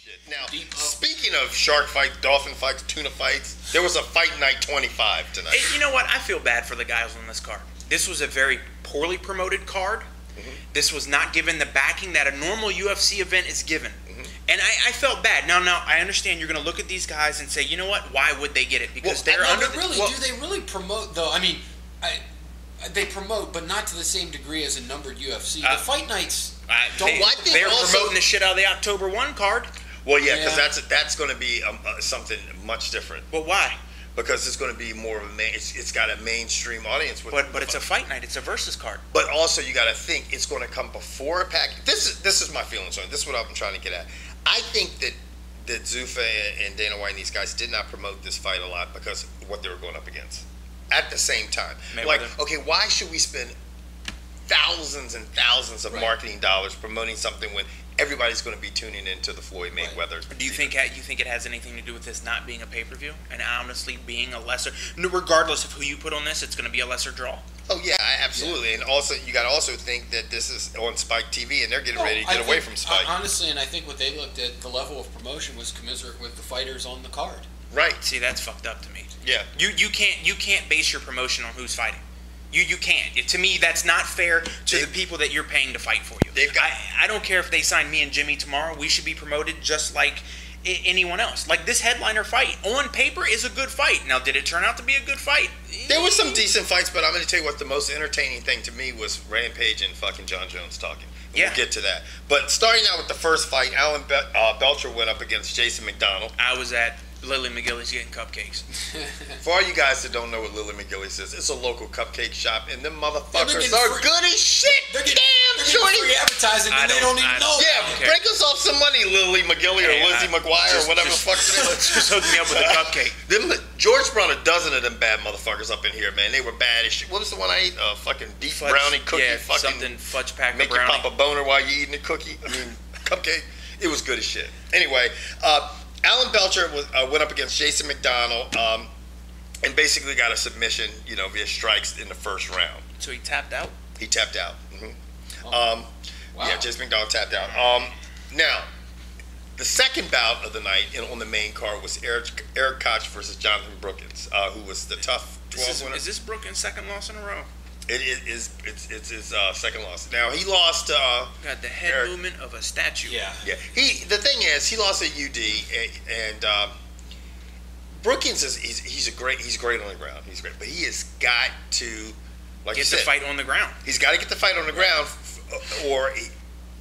shit. Now, speaking of shark fights, dolphin fights, tuna fights, there was a Fight Night 25 tonight. Hey, you know what? I feel bad for the guys on this card. This was a very poorly promoted card. This was not given the backing that a normal UFC event is given. And I felt bad. Now, I understand you're going to look at these guys and say, you know what? Why would they get it? Because they're under. Do they really promote, though? I mean, they promote, but not to the same degree as a numbered UFC. The Fight Nights they're promoting the shit out of the October 1 card. Well, yeah, because that's going to be something much different. Well, why? Because it's going to be more of a it's got a mainstream audience. But it's a Fight Night. It's a versus card. But also, you got to think it's going to come before a pack. This is my feelings on it. This is what I'm trying to get at. I think that Zuffa and Dana White and these guys did not promote this fight a lot because of what they were going up against. At the same time, okay, why should we spend thousands and thousands of marketing dollars promoting something when everybody's going to be tuning into the Floyd Mayweather? Do you think it has anything to do with this not being a pay-per-view and honestly being a lesser, regardless of who you put on this, it's going to be a lesser draw? Oh yeah, absolutely. Yeah. And also you got to also think that this is on Spike TV and they're getting ready to get away from Spike. Honestly, and I think what they looked at, the level of promotion was commensurate with the fighters on the card. Right. See, that's fucked up to me. Yeah. You can't base your promotion on who's fighting. You can't. To me, that's not fair to the people that you're paying to fight for you. I don't care if they sign me and Jimmy tomorrow. We should be promoted just like anyone else. Like this headliner fight on paper is a good fight. Now, did it turn out to be a good fight? There were some decent fights, but I'm going to tell you what the most entertaining thing to me was Rampage and fucking John Jones talking. We'll get to that. But starting out with the first fight, Belcher went up against Jason MacDonald. I was at Lily McGilly's getting cupcakes. For all you guys that don't know what Lily McGilly's is, it's a local cupcake shop, and them motherfuckers are good as shit. They're getting free advertising, and they don't even know. Yeah, break us off some money, Lily McGilly or Lizzie McGuire or whatever the fuck it is. Just hook me up with a cupcake. George brought a dozen of them bad motherfuckers up in here, man. They were bad as shit. What was the one I ate? Fucking deep brownie cookie. Yeah, fucking something fudge packer make brownie. you pop a boner while you eating a cookie. I mean, cupcake. It was good as shit. Anyway, Alan Belcher went up against Jason MacDonald and basically got a submission, via strikes in the first round. So he tapped out? He tapped out. Wow. Yeah, Jason MacDonald tapped out. Now, the second bout of the night on the main card was Erik Koch versus Jonathan Brookins, who was the tough 12 winner. Is this Brookins' second loss in a row? It's his second loss. Now he lost. Got the head movement of a statue. Yeah. The thing is, he lost at UD, and Brookins he's great on the ground. He's great, but he has got to get the fight on the ground. He's got to get the fight on the ground,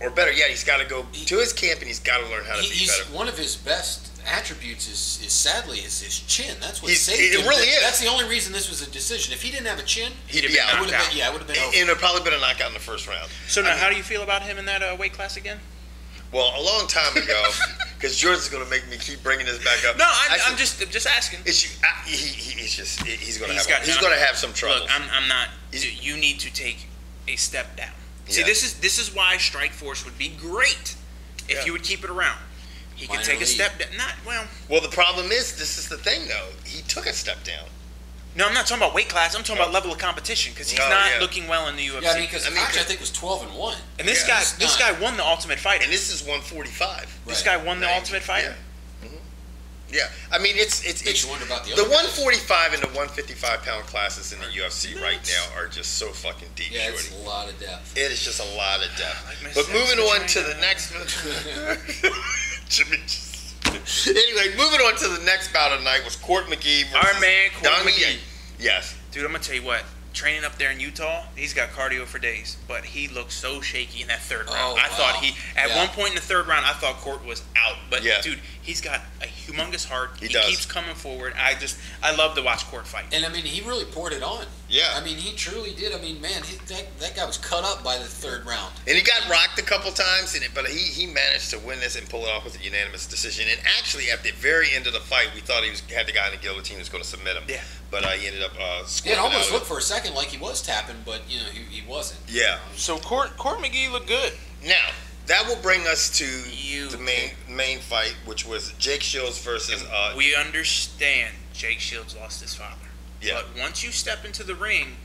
or better yet, he's got to go to his camp and he's got to learn how to be better. One of his best attributes is sadly his chin. That's what saved him. It really is. That's the only reason this was a decision. If he didn't have a chin, he'd be out. It would have been over. And it would probably been a knockout in the first round. So now, how do you feel about him in that weight class again? Well, a long time ago, because George is going to make me keep bringing this back up. No, I'm just asking. He's going to have some trouble. Look, I'm not. You need to take a step down. See, this is why Strikeforce would be great if you would keep it around. He could take a step down. Well, the problem is, this is the thing, though. He took a step down. No, I'm not talking about weight class. I'm talking about level of competition because he's not looking well in the UFC. Yeah, because Koch, I think, was 12-1. And this guy won the Ultimate Fighter. And this is 145. This guy won the Ultimate Fighter. Yeah, I mean it's you wonder about the 145 and the 155 pound classes in the UFC right now are just so fucking deep. Yeah, it's a lot of depth. It is just a lot of depth. But moving on to the next. Anyway, moving on to the next bout of the night was Court McGee versus our man Court McGee. Yes, dude, I'm gonna tell you what. Training up there in Utah, he's got cardio for days, but he looked so shaky in that third round. I thought one point in the third round, I thought Court was out. But dude, he's got a humongous heart. He keeps coming forward. I love to watch Court fight. And I mean, he really poured it on. Yeah. I mean, he truly did. I mean, man, that guy was cut up by the third round. And he got rocked a couple times, but he managed to win this and pull it off with a unanimous decision. And actually, at the very end of the fight, we thought he had the guy in the guillotine who was going to submit him. Yeah. But he ended up scoring. It almost looked for a second like he was tapping, but he wasn't. Yeah. So Court McGee looked good. Now that will bring us to the main fight, which was Jake Shields versus. We understand Jake Shields lost his father. Yeah. But once you step into the ring,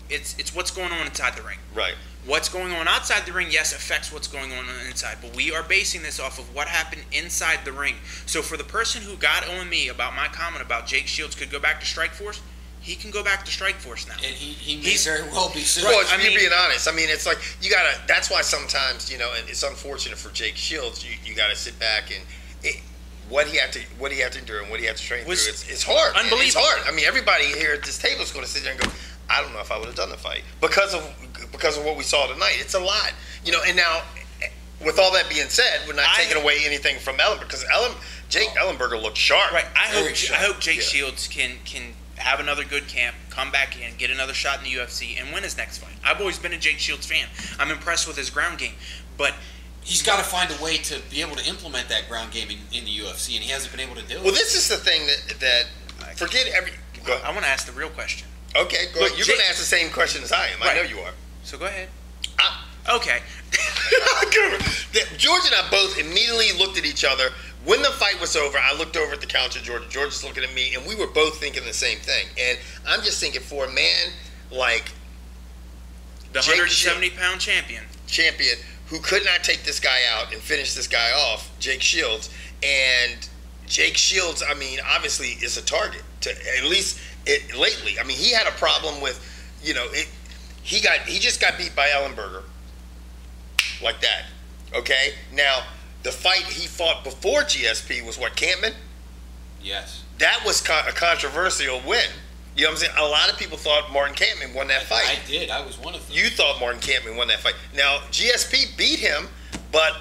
it's what's going on inside the ring. Right. What's going on outside the ring, yes, affects what's going on inside. But we are basing this off of what happened inside the ring. So for the person who got on me about my comment about Jake Shields could go back to Strikeforce, he can go back to Strikeforce now. And he may very well be soon. Well, you're being honest. I mean, it's like you gotta. That's why sometimes, you know, and it's unfortunate for Jake Shields. You gotta sit back and what he had to endure and what he had to train through. It's hard. Unbelievable. It's hard. I mean, everybody here at this table is going to sit there and go, I don't know if I would have done the fight because of what we saw tonight. It's a lot, you know. And now, with all that being said, we're not taking away anything from Ellenberger because Jake Ellenberger looked sharp. Right. I hope Jake Shields can have another good camp, come back in, get another shot in the UFC, and win his next fight. I've always been a Jake Shields fan. I'm impressed with his ground game, but he's got to find a way to be able to implement that ground game in the UFC, and he hasn't been able to do it. Well, this is the thing that forget every. I want to ask the real question. Okay, go ahead. You're going to ask the same question as I am. Right. I know you are. So go ahead. Okay. George and I both immediately looked at each other. When the fight was over, I looked over at the couch at George. George was looking at me, and we were both thinking the same thing. And I'm just thinking, for a man like the 170-pound champion who could not take this guy out and finish this guy off, Jake Shields. And Jake Shields, I mean, obviously is a target to at least lately. I mean, he had a problem with, you know, he just got beat by Ellenberger like that. Okay, now the fight he fought before GSP was what, Campman? Yes. That was a controversial win. You know what I'm saying? A lot of people thought Martin Campman won that fight. I did. I was one of them. You thought Martin Campman won that fight. Now, GSP beat him, but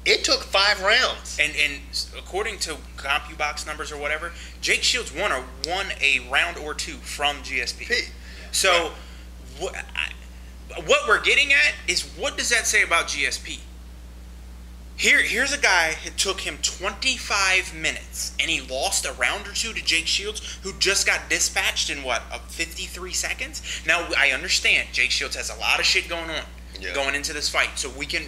it took 5 rounds. And according to CompuBox numbers or whatever, Jake Shields won a round or 2 from GSP. So what we're getting at is, what does that say about GSP? Here's a guy who took him 25 minutes, and he lost a round or 2 to Jake Shields, who just got dispatched in, 53 seconds? Now, I understand Jake Shields has a lot of shit going on going into this fight. So we can,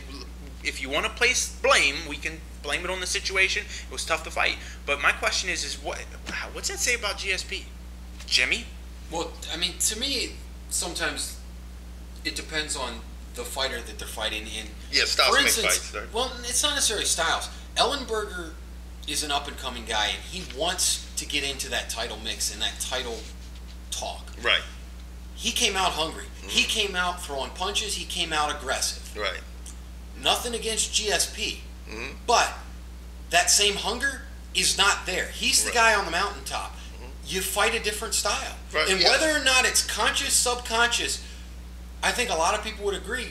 if you want to place blame, we can blame it on the situation. It was tough to fight. But my question is what's that say about GSP? Jimmy? Well, I mean, to me, sometimes it depends on the fighter that they're fighting in. Yeah, styles make fights. Right? Well, it's not necessarily styles. Ellenberger is an up-and-coming guy, and he wants to get into that title mix and that title talk. Right. He came out hungry. Mm-hmm. He came out throwing punches. He came out aggressive. Right. Nothing against GSP, but that same hunger is not there. He's the guy on the mountaintop. You fight a different style. Right. And whether or not it's conscious, subconscious, I think a lot of people would agree,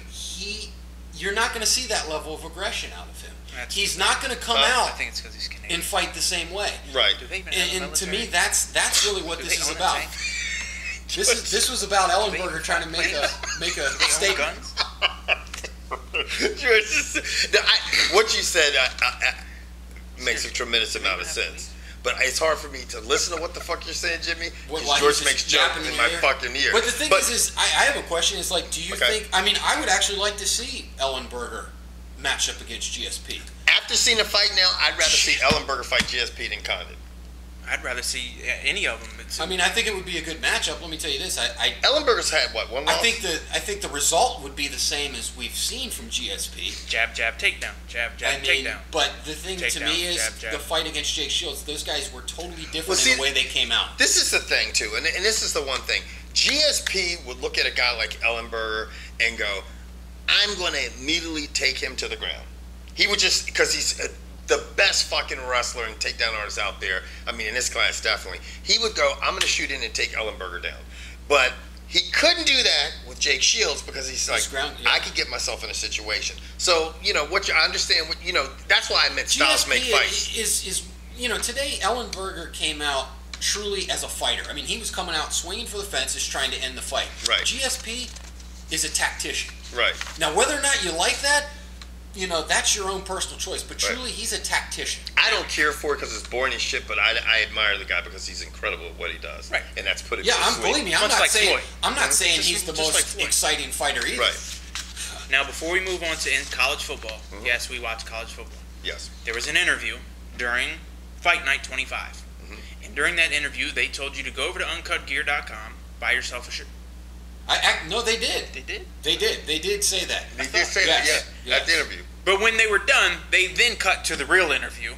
you're not going to see that level of aggression out of him. He's not going to come out I think it's 'cause he's Canadian. and fight the same way. Right. Do they even have And to me, that's really what this is about. This was about Ellenberger trying to make a statement. Guns? What you said makes a tremendous amount of sense. But it's hard for me to listen to what the fuck you're saying, Jimmy. George makes jokes in my fucking ear. But the thing is I have a question. It's like, do you think? I mean, I would actually like to see Ellenberger match up against GSP. After seeing the fight now, I'd rather see Ellenberger fight GSP than Condon. I'd rather see any of them. I mean, I think it would be a good matchup. Let me tell you this. Ellenberger's had what, 1 loss? I think the result would be the same as we've seen from GSP. Jab, jab, takedown. Jab, jab, takedown. But the thing to me is the fight against Jake Shields. Those guys were totally different in the way they came out. This is the thing too, and this is the one thing. GSP would look at a guy like Ellenberger and go, "I'm going to immediately take him to the ground." He would just, because he's the best fucking wrestler and takedown artist out there. I mean, in this class, definitely. He would go, I'm going to shoot in and take Ellenberger down. But he couldn't do that with Jake Shields because he's like, I could get myself in a situation. So, you know, I understand, that's why I meant styles make fights. Is today Ellenberger came out truly as a fighter. I mean, he was coming out swinging for the fences, trying to end the fight. Right. GSP is a tactician. Right. Now, whether or not you like that, that's your own personal choice. But truly, he's a tactician. I don't care for it because it's boring as shit, but I admire the guy because he's incredible at what he does. Right. And that's put it believe me, I'm not saying he's the most like exciting fighter either. Right. Now, before we move on to college football, yes, we watch college football. Yes. There was an interview during Fight Night 25. And during that interview, they told you to go over to uncutgear.com, buy yourself a shirt. No, they did. They did? They did say that. They did say that, yeah, at the interview. But when they were done, they then cut to the real interview,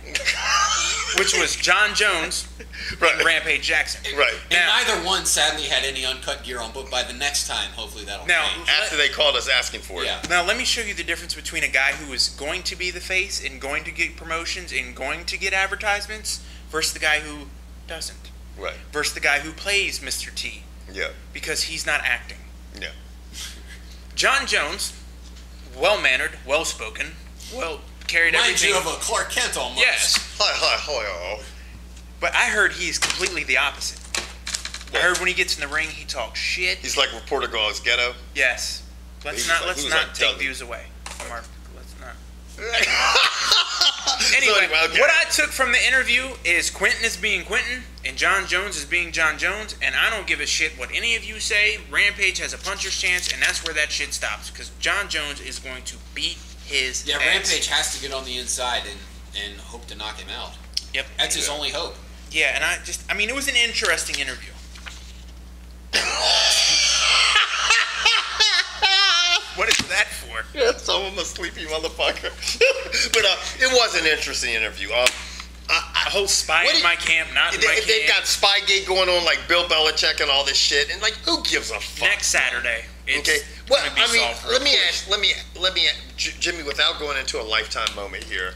which was John Jones and Rampage Jackson. Right. And neither one, sadly, had any uncut gear on, but by the next time, hopefully that'll change. After they called us asking for it. Yeah. Now, let me show you the difference between a guy who is going to be the face and going to get promotions and going to get advertisements versus the guy who doesn't. Right. Versus the guy who plays Mr. T. Yeah. Because he's not acting. Yeah. John Jones, well-mannered, well-spoken, carried everything. Mind you of a Clark Kent almost. Yes. Hi. But I heard he's completely the opposite. I heard when he gets in the ring, he talks shit. He's like Reporter Girl's Ghetto. Yes. Let's not take views away from our. Let's not. Anyway, what I took from the interview is Quentin is being Quentin and John Jones is being John Jones, and I don't give a shit what any of you say. Rampage has a puncher's chance, and that's where that shit stops, because John Jones is going to beat his ass. Rampage has to get on the inside and hope to knock him out. Yep. That's his only hope. Yeah, and I mean, it was an interesting interview. What is that for? Yeah, some of them a sleepy motherfucker. But it was an interesting interview. A whole spy in my camp, not in my camp. They've got Spygate going on, like Bill Belichick and all this shit, and like, who gives a fuck? Next Saturday. Okay. Well, I mean, let me ask, Jimmy, without going into a lifetime moment here.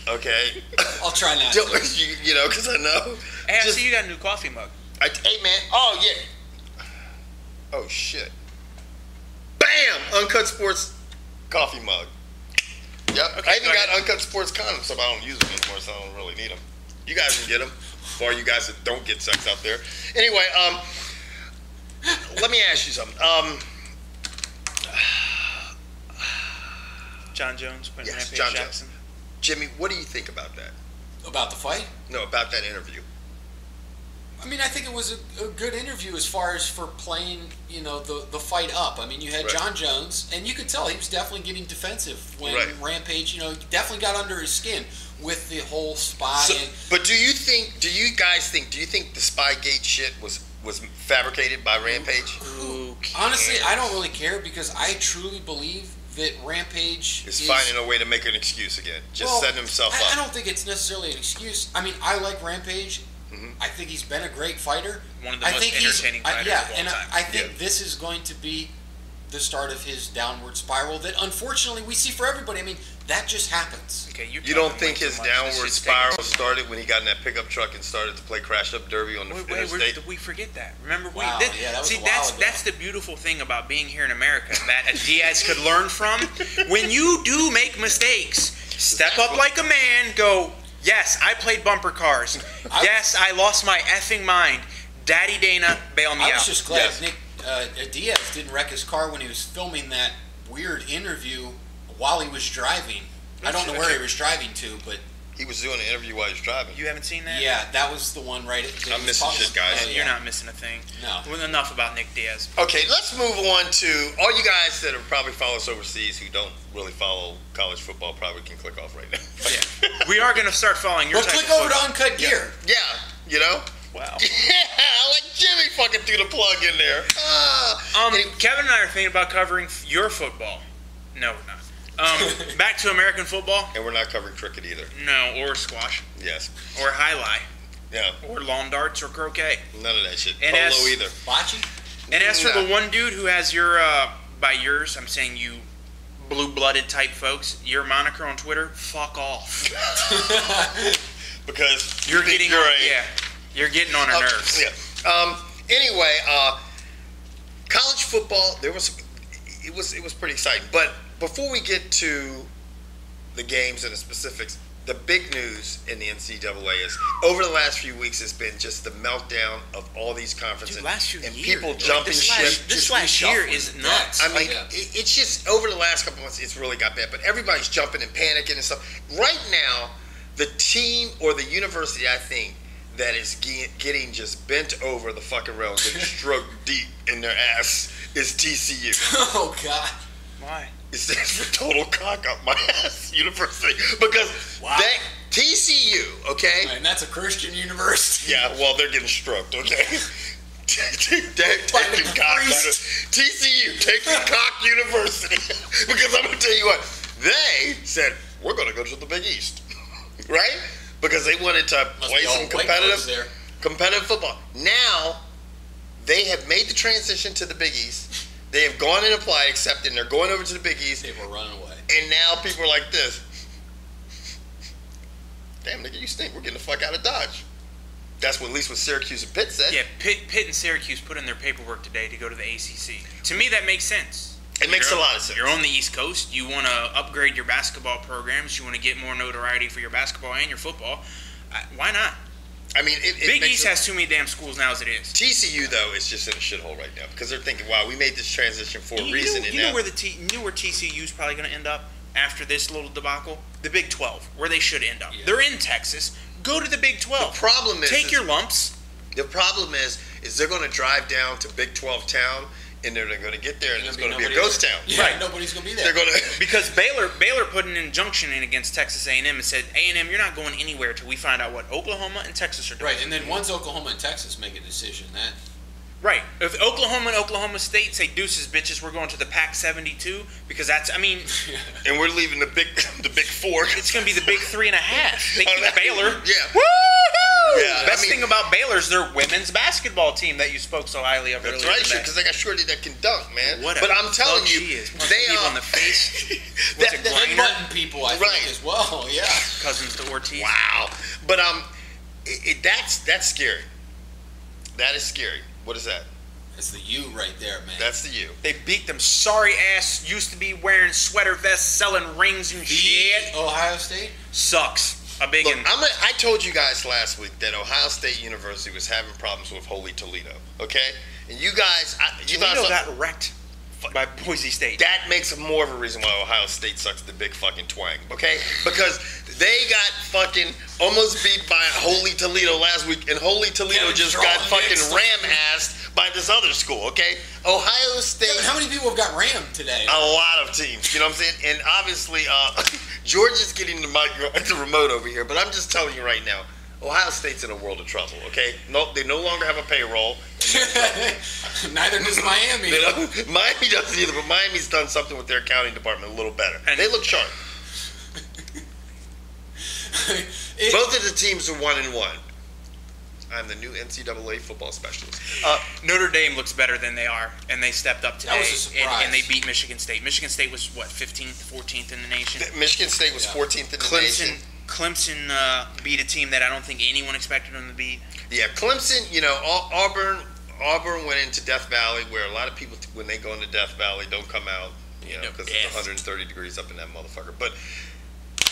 Okay. I'll try not. You know, because I know. Hey, I see you got a new coffee mug. Hey, man. Oh yeah. Oh shit. Bam! Uncut Sports coffee mug. Yep. Okay, I even got Uncut Sports condoms, so I don't use them anymore, so I don't really need them. You guys can get them. For all you guys that don't get sex out there. Anyway, let me ask you something. John Jones, yes, John Jackson. Jimmy, what do you think about that? About the fight? No, about that interview. I mean, I think it was a good interview as far as for playing, the fight up. I mean, you had John Jones, and you could tell he was definitely getting defensive when Rampage, definitely got under his skin with the whole spy. But do you think the Spygate shit was fabricated by Rampage? Honestly, I don't really care, because I truly believe that Rampage is finding a way to make an excuse again. Setting himself up. I don't think it's necessarily an excuse. I mean, I like Rampage. Mm-hmm. I think he's been a great fighter. One of the most entertaining fighters of all time. I think this is going to be the start of his downward spiral that, unfortunately, we see for everybody. I mean, that just happens. Okay, you don't think his downward spiral started when he got in that pickup truck and started to play crash up derby on the interstate? Did we forget that? Remember, that's the beautiful thing about being here in America that a Diaz could learn from. When you do make mistakes, step up like a man. Go. Yes, I played bumper cars. Yes, I lost my effing mind. Daddy Dana, bail me out. I was just glad Nick Diaz didn't wreck his car when he was filming that weird interview while he was driving. I don't know where he was driving to, but... He was doing an interview while he was driving. You haven't seen that? Yeah, that was the one right... I'm missing shit, guys. You're not missing a thing. No. Well, enough about Nick Diaz. Okay, let's move on to... All you guys that are probably follow us overseas who don't really follow college football probably can click off right now. Yeah. We are going to say following your type click of over to Uncut Gear. Yeah, you know? Wow. Yeah, like Jimmy fucking threw the plug in there. Kevin and I are thinking about covering your football. No, we're not. Back to American football. And we're not covering cricket either. No, or squash. Yes. Or highlight. Yeah. Or lawn darts or croquet. None of that shit. And Polo either. Bocce? And as for the one dude who has your, by yours, I'm saying you blue-blooded type folks, your moniker on Twitter, fuck off. Because you're getting on our nerves. Yeah. Anyway, college football, it was pretty exciting. But before we get to the games and the specifics, the big news in the NCAA is over the last few weeks has been just the meltdown of all these conferences and people jumping ship. This last year is nuts. I mean, it's just over the last couple months, it's really got bad. But everybody's jumping and panicking and stuff. Right now, the team or the university, I think, that is getting just bent over the fucking rail, getting stroked deep in their ass is TCU. Oh, God. Why? It stands for Total Cock Up My Ass University. Because TCU, okay? And that's a Christian university. Yeah, well, they're getting stroked, okay? taking Koch. TCU taking Koch University. Because I'm going to tell you what, they said, we're going to go to the Big East. Right? Because they wanted to play some competitive football. Now, they have made the transition to the Big East. They have gone and applied, accepted, and they're going over to the Big East. They were running away. And now people are like this. Damn, nigga, you stink. We're getting the fuck out of Dodge. That's what at least what Syracuse and Pitt said. Yeah, Pitt and Syracuse put in their paperwork today to go to the ACC. To me, that makes sense. It makes a lot of sense. You're on the East Coast. You want to upgrade your basketball programs. You want to get more notoriety for your basketball and your football. Why not? I mean, Big East has too many damn schools now as it is. TCU though is just in a shithole right now because they're thinking, "Wow, we made this transition for a reason." You know where TCU is probably going to end up after this little debacle? The Big 12, where they should end up. Yeah. They're in Texas. Go to the Big 12. The problem is take your lumps. The problem is they're going to drive down to Big 12 town. And they're going to get there, and it's going to be a ghost town. Yeah, right. Nobody's going to be there. They're going to because Baylor put an injunction in against Texas A&M and said, A&M, you're not going anywhere till we find out what Oklahoma and Texas are doing. Right, and then once Oklahoma and Texas make a decision, then right. If Oklahoma and Oklahoma State say, deuces, bitches, we're going to the Pac-72, because that's, I mean... and we're leaving the big four. It's going to be the big 3.5. They keep Baylor. Yeah. Woo-hoo! Yeah, Best thing about Baylor is their women's basketball team that you spoke so highly of earlier. That's right, sure, because they got Shorty that can dunk, man. What but I'm telling you, she is. They people on the face. They're button people, I think, as well. Yeah. Cousins to Ortiz. Wow. But that's scary. That is scary. What is that? That's the U right there, man. That's the U. They beat them sorry ass, used to be wearing sweater vests, selling rings and shit. Ohio State? Sucks. A big Look, I told you guys last week that Ohio State University was having problems with Holy Toledo, okay? And you guys... Toledo got wrecked by Boise State. That makes more of a reason why Ohio State sucks the big fucking twang, okay? Because they got fucking almost beat by Holy Toledo last week, and Holy Toledo just got fucking ram-assed by this other school, okay? Ohio State... Yeah, but how many people have got rammed today? A lot of teams, you know what I'm saying? And obviously, George is getting the remote over here, but I'm just telling you right now, Ohio State's in a world of trouble, okay? No, they no longer have a payroll. Neither does Miami. Miami doesn't either, but Miami's done something with their accounting department a little better. And they look sharp. Both of the teams are 1-1. I'm the new NCAA football specialist. Notre Dame looks better than they are, and they stepped up today. That was a surprise. And they beat Michigan State. Michigan State was, what, 15th, 14th in the nation? Michigan State was 14th in the nation. Clemson beat a team that I don't think anyone expected them to beat. Yeah, Clemson, you know, Auburn went into Death Valley, where a lot of people, when they go into Death Valley, don't come out, you know, because it's 130 degrees up in that motherfucker. But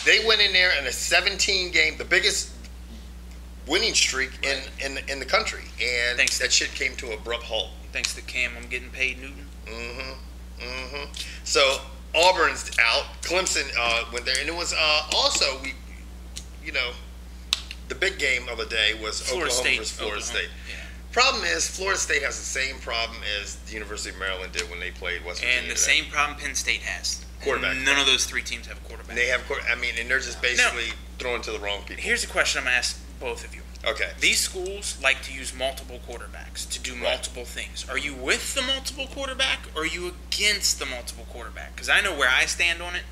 they went in there in a 17-game, the biggest winning streak in the country, and that shit came to an abrupt halt. Thanks to Cam, I'm getting paid, Newton. So Auburn's out. Clemson went there, and it was also the big game of the day was Oklahoma versus Florida State. Yeah. Problem is, Florida State has the same problem as the University of Maryland did when they played West Virginia. And the same problem Penn State has. Quarterback. None of those three teams have a quarterback. They have and they're just basically throwing to the wrong people. Here's a question I'm going to ask both of you. Okay. These schools like to use multiple quarterbacks to do multiple things. Are you with the multiple quarterback, or are you against the multiple quarterback? Because I know where I stand on it,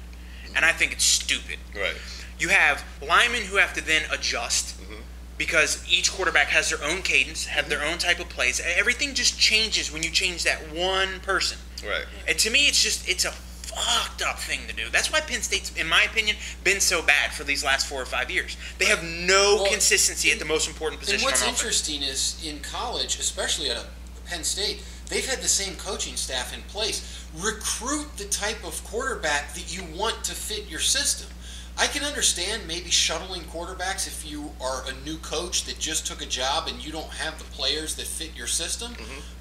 and I think it's stupid. Right. You have linemen who have to then adjust because each quarterback has their own cadence, have their own type of plays. Everything just changes when you change that one person. Right. And to me, it's a fucked up thing to do. That's why Penn State's, in my opinion, been so bad for these last 4 or 5 years. They have no consistency at the most important position. And what's interesting is in college, especially at Penn State, they've had the same coaching staff in place. Recruit the type of quarterback that you want to fit your system. I can understand maybe shuttling quarterbacks if you are a new coach that just took a job and you don't have the players that fit your system.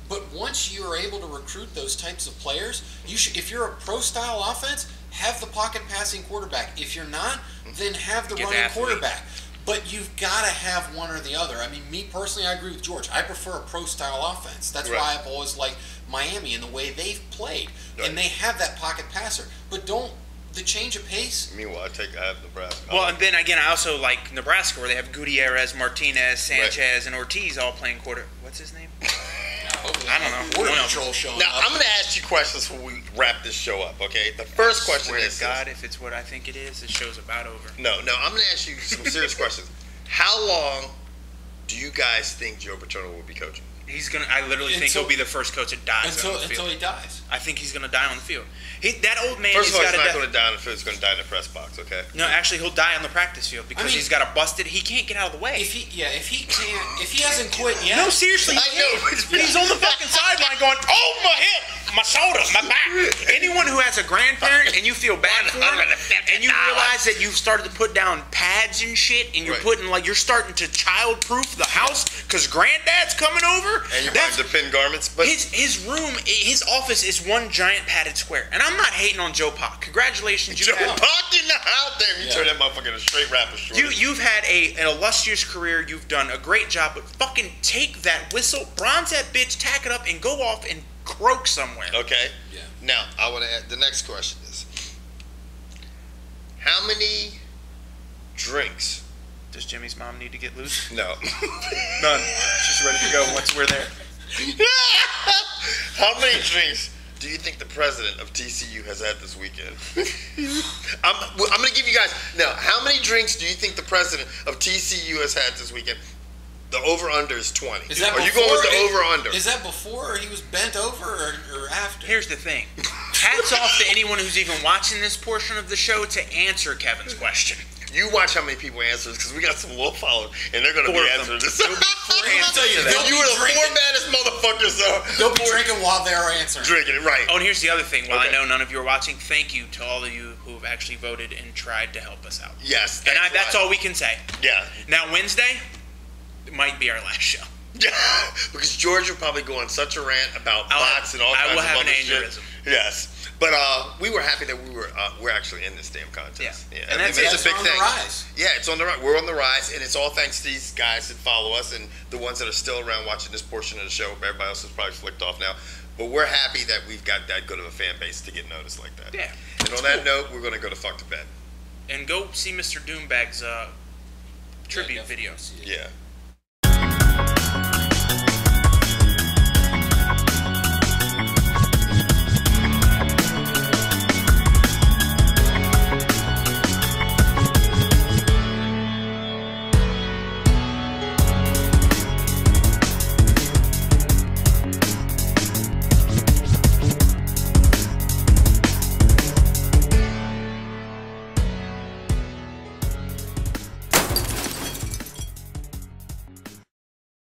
But once you are able to recruit those types of players, you should, if you're a pro-style offense, have the pocket passing quarterback. If you're not, then have the running quarterback. But you've got to have one or the other. I mean, me personally, I agree with George. I prefer a pro-style offense. That's why I've always liked Miami and the way they've played. And they have that pocket passer. But don't the change of pace. Meanwhile, I have Nebraska. Well, and then again, I also like Nebraska, where they have Gutierrez, Martinez, Sanchez, and Ortiz all playing quarter. What's his name? I don't know. Border Patrol showing now, up. I'm going to ask you questions before we wrap this show up, okay? The first question is... Swear to God, if it's what I think it is, the show's about over. No, I'm going to ask you some serious questions. How long do you guys think Joe Paterno will be coaching? I literally think he'll be the first coach that dies on the field. Until he dies. I think he's going to die on the field. That old man. First of all, he's not going to die on the field. He's going to die in the press box. Okay. No, actually, he'll die on the practice field because he's got a busted. He can't get out of the way. If he hasn't quit yet. No, seriously, I know. he's on the fucking sideline going, "Oh my hip, my shoulder, my back." Anyone who has a grandparent and you feel bad for them, and you realize that you've started to put down pads and shit, and you're you're starting to child-proof the house because granddad's coming over. And you're buying the pin garments, but his room, his office is one giant padded square. And I'm not hating on Joe Pac. Congratulations, Joe Pac in the house. Damn, you turned that motherfucker into straight rapper. You've had an illustrious career. You've done a great job, but fucking take that whistle, bronze that bitch, tack it up, and go off and croak somewhere. Okay. Yeah. Now, I want to add, the next question is, how many drinks does Jimmy's mom need to get loose? No. None. She's ready to go once we're there. How many drinks do you think the president of TCU has had this weekend? I'm going to give you guys, now, how many drinks do you think the president of TCU has had this weekend? The over-under is 20. Are you going with the over-under? Is that before he was bent over or after? Here's the thing. Hats off to anyone who's even watching this portion of the show to answer Kevin's question. You watch how many people answer this, because we got some wolf followers, and they're going to be answering this. I'll tell you, you were the four baddest motherfuckers, though. They'll be drinking while they're answering. Drinking it, right. Oh, and here's the other thing. While I know none of you are watching, thank you to all of you who have actually voted and tried to help us out. Yes. And that's all we can say. Yeah. Now, Wednesday might be our last show. Yeah, because George will probably go on such a rant about bots and all kinds of other shit. I will have an aneurysm. Yes. But we were happy that we're actually in this damn contest. Yeah. And it's a big thing. The rise. Yeah, it's on the rise. We're on the rise, and it's all thanks to these guys that follow us and the ones that are still around watching this portion of the show. Everybody else is probably flicked off now. But we're happy that we've got that good of a fan base to get noticed like that. Yeah. And on that note, we're going to go to fuck to bed. And go see Mr. Doombag's tribute video. Yeah.